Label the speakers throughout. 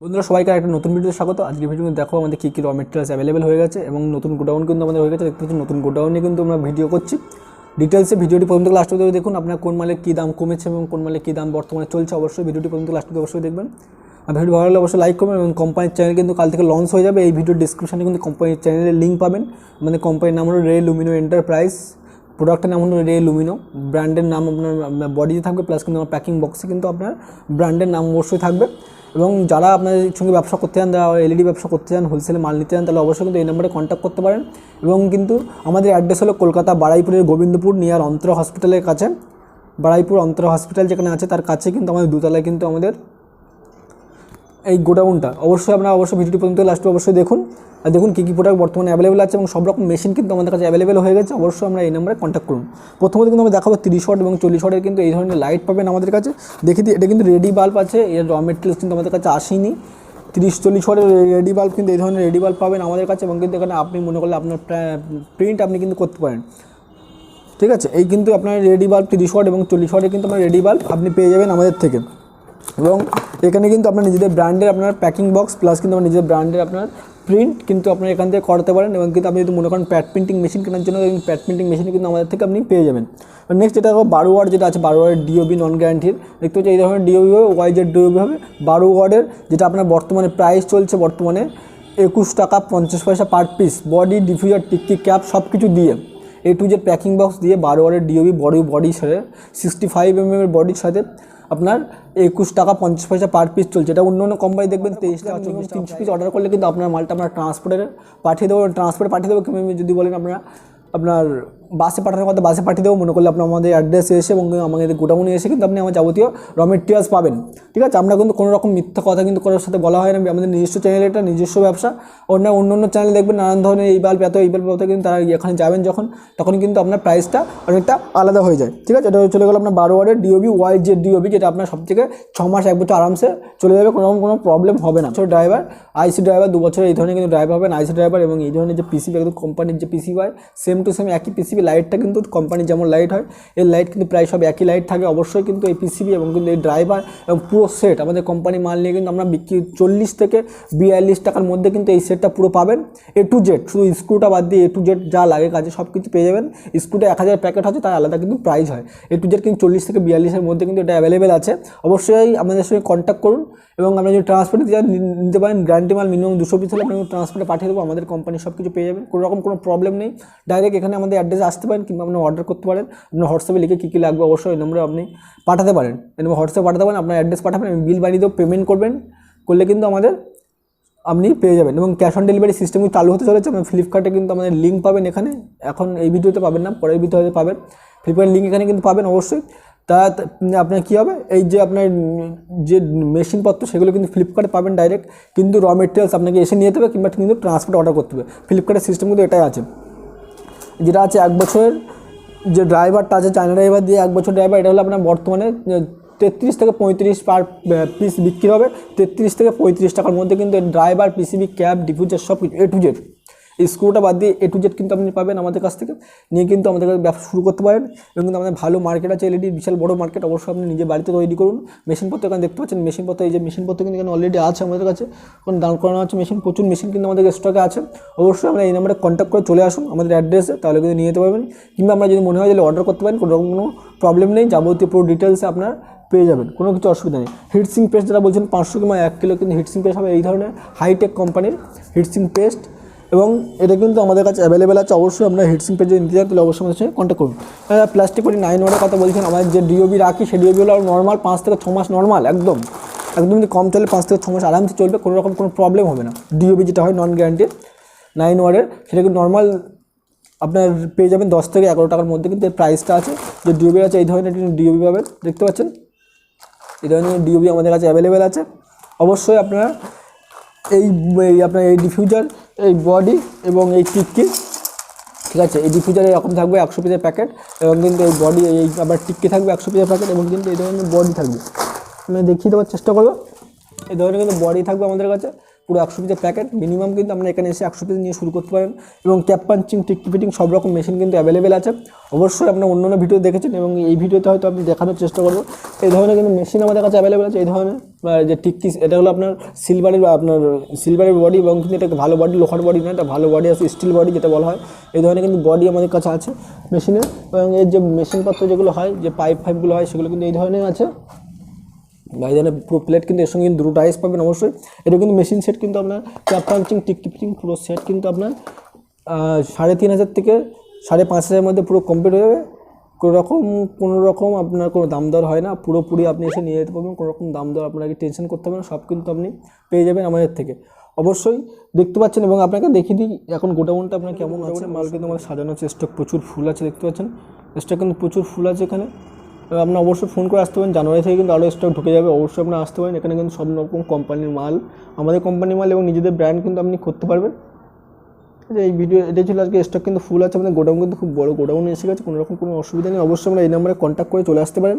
Speaker 1: বন্ধুরা সবাইকে একটা নতুন ভিডিওতে স্বাগত। আজকের ভিডিওতে দেখো আমাদের কী কী র মেটেরিয়ালস অ্যাভেলেবেল হয়ে গেছে এবং নতুন গোডাউন কিন্তু আমাদের হয়ে গেছে। দেখতে পাচ্ছি নতুন গোডাউনে কিন্তু আমরা ভিডিও করছি। ডিটেলসে ভিডিওটি পর্যন্ত লাস্ট অবধি দেখুন। আপনার কোন মালের কী দাম কমেছে এবং কোন মালের কী দাম বর্তমানে চলছে, অবশ্যই ভিডিওটি পর্যন্ত লাস্ট অবধি অবশ্যই দেখবেন। আর ভিডিও ভালো লাগলে অবশ্যই লাইক করবেন এবং কোম্পানির চ্যানেল কিন্তু কাল থেকে লঞ্চ হয়ে যাবে। এই ভিডিওর ডিসক্রিপশনে কিন্তু কোম্পানির চ্যানেলের লিঙ্ক পাবেন। আমাদের কোম্পানির নাম হলো রেলুমিনো এন্টারপ্রাইজ, প্রোডাক্টের নাম হলো রেলুমিনো, ব্র্যান্ডের নাম আপনার বডিতে থাকবে, প্লাস কিন্তু আমার প্যাকিং বক্সে কিন্তু আপনার ব্র্যান্ডের নাম অবশ্যই থাকবে। এবং যারা আপনাদের সঙ্গে ব্যবসা করতে চান, যারা এলইডি ব্যবসা করতে চান, হোলসেলে মাল নিতে চান, তাহলে অবশ্যই কিন্তু এই নম্বরে কন্ট্যাক্ট করতে পারেন। এবং কিন্তু আমাদের অ্যাড্রেস হলো কলকাতা বারুইপুরের গোবিন্দপুর নিয়ার অন্তরা হসপিটালের কাছে। বারুইপুর অন্তরা হসপিটাল যেখানে আছে তার কাছে কিন্তু আমাদের দোতলায় কিন্তু আমাদের এই গোডাউনটা। অবশ্যই আপনারা ভিডিওটি পর্যন্ত লাস্টে অবশ্যই দেখুন। আর দেখুন কী কী প্রোডাক্ট বর্তমানে অ্যাভেলেবেল আছে এবং সব রকম মেশিন কিন্তু আমাদের কাছে অ্যাভেলেবেল হয়ে গেছে। অবশ্যই আমরা এই নম্বরে কন্ট্যাক্ট করুন। প্রথমত কিন্তু আমরা দেখাবো 30 ওয়াট এবং 40 ওয়াটের কিন্তু এই ধরনের লাইট পাবেন আমাদের কাছে। দেখি এটা কিন্তু রেডি বাল্ব আছে, এর র মেটেরিয়ালস কিন্তু আমাদের কাছে আসেনি। 30-40 ওয়াটের রেডি বাল্ব কিন্তু এই ধরনের রেডি বাল্ব পাবেন আমাদের কাছে। এবং কিন্তু এখানে আপনি মনে করলে আপনার প্রিন্ট আপনি কিন্তু করতে পারেন, ঠিক আছে। এই কিন্তু আপনার রেডি বাল্ব 30 ওয়াট এবং 40 ওয়াটের কিন্তু আপনার রেডি বাল্ব আপনি পেয়ে যাবেন আমাদের থেকে। এবং এখানে কিন্তু আপনার নিজেদের ব্র্যান্ডের আপনার প্যাকিং বক্স, প্লাস কিন্তু আপনার নিজেদের ব্র্যান্ডের আপনার প্রিন্ট কিন্তু আপনি এখান থেকে করতে পারেন। এবং কিন্তু আপনি যদি মনে করেন প্যাড প্রিন্টিং মেশিন কেনার জন্য, প্যাড প্রিন্টিং মেশিন কিন্তু আমাদের থেকে আপনি পেয়ে যাবেন। নেক্সট যেটা হবে 12 ওয়াট, যেটা আছে 12 ওয়াটের ডিওবি নন গ্যারান্টির। দেখতে পাচ্ছি এই ধরনের ডিওবি হবে, ওয়াইজেড ডিওবি হবে 12 ওয়াটের, যেটা আপনার বর্তমানে প্রাইস চলছে বর্তমানে 21 টাকা 50 পয়সা per piece. Body, diffuser, tikki, cap সব কিছু দিয়ে A to Z packing box দিয়ে 12 ওয়াটের ডিওবি বডির সাথে 65 mm বডির সাথে আপনার 21 টাকা 50 পয়সা পার পিস চলছে। এটা অন্য অন্য কোম্পানি দেখবেন 23 টাকা 24 পিস অর্ডার করলে কিন্তু আপনার মালটা আমরা ট্রান্সপোর্টে পাঠিয়ে দেবো। যদি বলেন আপনার বাসে পাঠানোর কথা বাসে পাঠিয়ে দেবো মনে করলে আপনি আমাদের অ্যাড্রেসে এসে এবং আমাদের গোডাউনে এসে কিন্তু আপনি আমার যাবতীয় র মেটেরিয়ালস পাবেন, ঠিক আছে। আমরা কিন্তু কোনো রকম মিথ্যা কথা কিন্তু কারোর সাথে বলা হয় না। আমাদের নিজস্ব চ্যানেল, এটা নিজস্ব ব্যবসা। অন্য চ্যানেল দেখবেন নানান ধরনের এই বাল্ব এত কিন্তু তারা এখানে যাবেন তখন কিন্তু আপনার প্রাইসটা অনেকটা আলাদা হয়ে যায়, ঠিক আছে। এটা চলে গেল আপনার 12 ওয়াটের ডিওবি, ওয়াইজেড ডিওবি, যেটা আপনার সব থেকে 6 মাস 1 বছর আরামসে চলে যাবে, কোনো প্রবলেম হবে না। ড্রাইভার, আইসি ড্রাইভার 2 বছর এই ধরনের কিন্তু ড্রাইভার হবেন আইসি ড্রাইভার। এবং এই ধরনের যে পিসিবি একদম কোম্পানির যে পিসিবি হয় সেম টু সেম একই পিসিবি। লাইটটা কিন্তু কোম্পানির যেমন লাইট হয় এর লাইট কিন্তু প্রায় সব একই লাইট থাকে। অবশ্যই কিন্তু এই পিসিবি এবং কিন্তু এই ড্রাইভার এবং পুরো সেট আমাদের কোম্পানি মাল নিয়ে কিন্তু আমরা বিক্রি 40 থেকে 42 টাকার মধ্যে কিন্তু এই সেটটা পুরো পাবেন। A to Z, শুধু স্ক্রুটা বাদ দিয়ে A to Z যা লাগে কাজে সব কিছু পেয়ে যাবেন। স্ক্রুটা 1000 প্যাকেট হচ্ছে, তার আলাদা কিন্তু প্রাইস হয়। A to Z কিন্তু 40 থেকে 42-এর মধ্যে কিন্তু এটা অ্যাভেলেবেল আছে। অবশ্যই আমাদের সঙ্গে কন্ট্যাক্ট করুন। এবং আমরা যদি ট্রান্সপোর্টে নিতে পারেন, গ্যারান্টি মাল মিনিমাম 200 পিস হলে আপনি ট্রান্সপোর্টে পাঠিয়ে দেবো। আমাদের কোম্পানি সব কিছু পেয়ে যাবেন, কোনো প্রবলেম নেই। ডাইরেক্ট এখানে আমাদের অ্যাড্রেসে আসতে পারেন কিংবা আপনি অর্ডার করতে পারেন। আপনার হোয়াটসঅ্যাপে লিখে কী লাগবে অবশ্যই এই নম্বরে আপনি পাঠাতে পারেন। এই নম্বরে হোয়াটসঅ্যাপে পাঠাতে পারেন, আপনার অ্যাড্রেস পাঠাবেন, আমি বিল বানিয়ে দেবো, পেমেন্ট করলে কিন্তু আপনি পেয়ে যাবেন। এবং ক্যাশ অন ডেলিভারি সিস্টেম চালু হতে চলেছে। আপনার ফ্লিপকার্টে কিন্তু আমাদের লিঙ্ক পাবেন, এখানে এখন এই ভিডিওতে পাবেন না, পরের ভিডিওতে পাবেন। ফ্লিপকার্টের লিঙ্ক এখানে কিন্তু পাবেন অবশ্যই। তা আপনার কী হবে, এই যে আপনার যে মেশিনপত্র সেগুলো কিন্তু ফ্লিপকার্টে পাবেন ডাইরেক্ট, কিন্তু র মেটেরিয়ালস আপনাকে এসে নিয়ে যেতে হবে কিংবা কিন্তু ট্রান্সপোর্ট অর্ডার করতে হবে। ফ্লিপকার্টের সিস্টেম কিন্তু এটাই আছে, যেটা আছে 1 বছরের যে ড্রাইভারটা আছে চায়না ড্রাইভার দিয়ে 1 বছর ড্রাইভার। এটা হলো আপনার বর্তমানে 33 থেকে 35 পার পিস বিক্রি হবে। 33 থেকে 35 টাকার মধ্যে কিন্তু ড্রাইভার, পিসিবি, ক্যাব, ডিফিউজার সব কিছু A to Z, এই স্ক্রুটা বাদ দিয়ে A to Z কিন্তু আপনি পাবেন আমাদের কাছ থেকে নিয়ে কিন্তু আমাদের কাছে ব্যবসা শুরু করতে পারেন। এবং কিন্তু আমাদের ভালো মার্কেট আছে, এলইডি বিশাল বড় মার্কেট। অবশ্যই আপনি নিজে বাড়িতে তৈরি করুন। মেশিনপত্র এখানে দেখতে পাচ্ছেন, এই যে মেশিনপত্র কিন্তু এখানে অলরেডি আছে আমাদের কাছে, কোনো দান করানো আছে মেশিন, প্রচুর মেশিন কিন্তু আমাদের স্টকে আছে। অবশ্যই আমরা এই নাম্বারে কন্ট্যাক্ট করে চলে আসুন আমাদের অ্যাড্রেসে, তাহলে কিন্তু নিয়ে যেতে পারবেন। কিংবা আমরা যদি মনে হয় তাহলে অর্ডার করতে পারেন, কোনো প্রবলেম নেই। যাবতীয় পুরো ডিটেলসে আপনার পেয়ে যাবেন, কোনো কিছু অসুবিধা নেই। হিটসিং পেস্ট যারা বলছেন 500 কিংবা 1 কিলো কিন্তু হিটসিং পেস্ট হবে এই ধরনের হাইটেক কোম্পানির হিটসিং পেস্ট। এবং এটা কিন্তু আমাদের কাছে অ্যাভেলেবেল আছে। অবশ্যই আপনার হিটসিং পেজ যদি নিতে চান তাহলে অবশ্যই আমাদের সঙ্গে কন্ট্যাক্ট করুন। প্লাস্টিক পটি 9 ওয়াটের কথা বলছেন, আমাদের যে ডিওবি রাখি সেই ডিওবি হলো নর্মাল 5 থেকে 6 মাস নর্মাল, একদম যদি কম চলে 5 থেকে 6 মাস আরামসে চলবে, কোনো রকম কোনো প্রবলেম হবে না। ডিওবি যেটা হয় নন গ্যারান্টি 9 ওয়াটের, সেটা কিন্তু নর্মাল আপনার পেয়ে যাবেন 10 থেকে 11 টাকার মধ্যে কিন্তু এর প্রাইসটা আছে। যে ডিওবি আছে এই ধরনের ডিওবি পাবেন, দেখতে পাচ্ছেন এই ধরনের ডিওবি আমাদের কাছে অ্যাভেলেবেল আছে। অবশ্যই আপনারা আপনার এই ডিফিউজার, এই বডি এবং এই টিক্কি, ঠিক আছে। এই ডিফিউজার এরকম থাকবে 100 পিসের প্যাকেট। এবং কিন্তু এই বডি এই আবার টিক্কি থাকবে 100 পিসের প্যাকেট। এবং কিন্তু এই ধরনের বডি থাকবে, আমি দেখিয়ে দেওয়ার চেষ্টা করবো। এই ধরনের কিন্তু বডি থাকবে আমাদের কাছে পুরো 100 পিসের প্যাকেট মিনিমাম কিন্তু আপনারা এখানে এসে 100 পিস নিয়ে শুরু করতে পারেন। এবং ক্যাপ পাঞ্চিং, টিক ফিটিং সব রকম মেশিন কিন্তু অ্যাভেলেবেল আছে। অবশ্যই আপনার অন্য ভিডিও দেখেছেন এবং এই ভিডিওতে হয়তো আমি দেখানোর চেষ্টা করবো। এই ধরনের কিন্তু মেশিন আমাদের কাছে অ্যাভেলেবেল আছে। এই ধরনের যে টিকটিস, এটা হলো আপনার সিলভারের বডি এবং কিন্তু এটা ভালো বডি, লোহার বডি না, এটা ভালো বডি আছে, স্টিল বডি যেটা বলা হয়। এই ধরনের কিন্তু বডি আমাদের কাছে আছে মেশিনের। এবং এর যে মেশিনপত্র যেগুলো হয়, যে পাইপগুলো হয়, সেগুলো কিন্তু এই ধরনের আছে। এই ধরনের পুরো প্লেট কিন্তু এর সঙ্গে কিন্তু দুটো ডাইস পাবেন অবশ্যই। এটা কিন্তু মেশিন সেট কিন্তু আপনার ক্যাপ পাঞ্চিং, টিক ফিটিং পুরো সেট কিন্তু আপনার 3,500 থেকে 5,500 মধ্যে পুরো কমপ্লিট হয়ে যাবে। কোনো রকম আপনার কোনো দাম দর হয় না, পুরোপুরি আপনি এসে নিয়ে যেতে পারবেন। কোনো রকম দাম দর আপনাকে টেনশন করতে হবে না, সব কিন্তু আপনি পেয়ে যাবেন আমাদের থেকে। অবশ্যই দেখতে পাচ্ছেন এবং আপনাকে দেখিয়ে দিই এখন গোডাউনটা আপনার কেমন আছে। মাল কিন্তু আমাদের সাজানো আছে, স্টক প্রচুর ফুল আছে, দেখতে পাচ্ছেন স্টক কিন্তু প্রচুর ফুল আছে এখানে। আপনার অবশ্যই ফোন করে আসতে পারেন, জানুয়ারি থেকে কিন্তু আরও স্টক ঢুকে যাবে। অবশ্যই আপনারা আসতে পারেন, এখানে কিন্তু সব রকম কোম্পানির মাল, আমাদের কোম্পানির মাল এবং নিজেদের ব্র্যান্ড কিন্তু আপনি করতে পারবেন। এই ভিডিও এটাই ছিল আজকে। স্টক কিন্তু ফুল আছে, আমাদের গোডাউন কিন্তু খুব বড় গোডাউন এসে গেছে, কোনো রকম কোনো অসুবিধা নেই। অবশ্যই আমরা এই নাম্বারে কন্ট্যাক্ট করে চলে আসতে পারেন।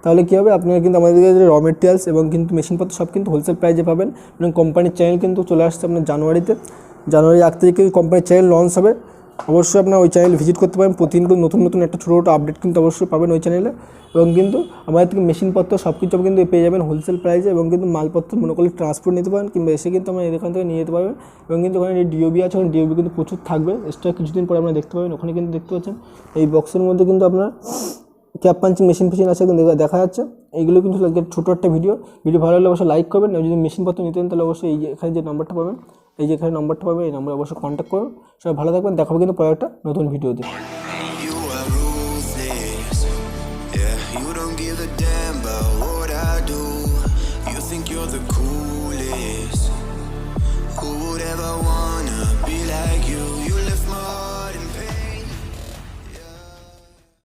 Speaker 1: তাহলে কী হবে, আপনারা কিন্তু আমাদের কাছে র মেটেরিয়ালস এবং কিন্তু মেশিনপত্র সব কিন্তু হোলসেল প্রাইসে পাবেন। এবং কোম্পানির চ্যানেল কিন্তু চলে আসছে আপনার জানুয়ারি 1 তারিখে কোম্পানির চ্যানেল লঞ্চ হবে। অবশ্যই আপনার ওই চ্যানেল ভিজিট করতে পারেন। প্রতিদিন নতুন একটা ছোটো আপডেট কিন্তু অবশ্যই পাবেন ওই চ্যানেলে। এবং কিন্তু আমাদের থেকে মেশিনপত্র সব কিছু কিন্তু পেয়ে যাবেন হোলসেল প্রাইসে। এবং কিন্তু মালপত্র মনে করলে ট্রান্সপোর্ট নিতে পারেন, কিংবা এসে কিন্তু আমরা এখান থেকে নিয়ে যেতে পারবেন। এবং কিন্তু ওখানে ডিওবি আছে, ওখানে ডিওবি কিন্তু প্রচুর থাকবে। এক্সট্রা কিছুদিন পরে আপনারা দেখতে পাবেন। ওখানে কিন্তু দেখতে পাচ্ছেন এই বক্সের মধ্যে কিন্তু আপনার ক্যাপ পাঞ্চিং মেশিন আছে কিন্তু দেখা যাচ্ছে। এইগুলো কিন্তু ছোটো একটা ভিডিও ভালো লাগলে অবশ্যই লাইক করবেন। যদি মেশিনপত্র নিতে তাহলে অবশ্যই এখানে যে নাম্বারটা পাবেন, এই নাম্বারে অবশ্যই কন্ট্যাক্ট করুন। সবাই ভালো থাকবেন, দেখা হবে কিন্তু পরে একটা নতুন ভিডিওতে।
Speaker 2: You're the coolest. Who would ever wanna be like you? You lift my heart.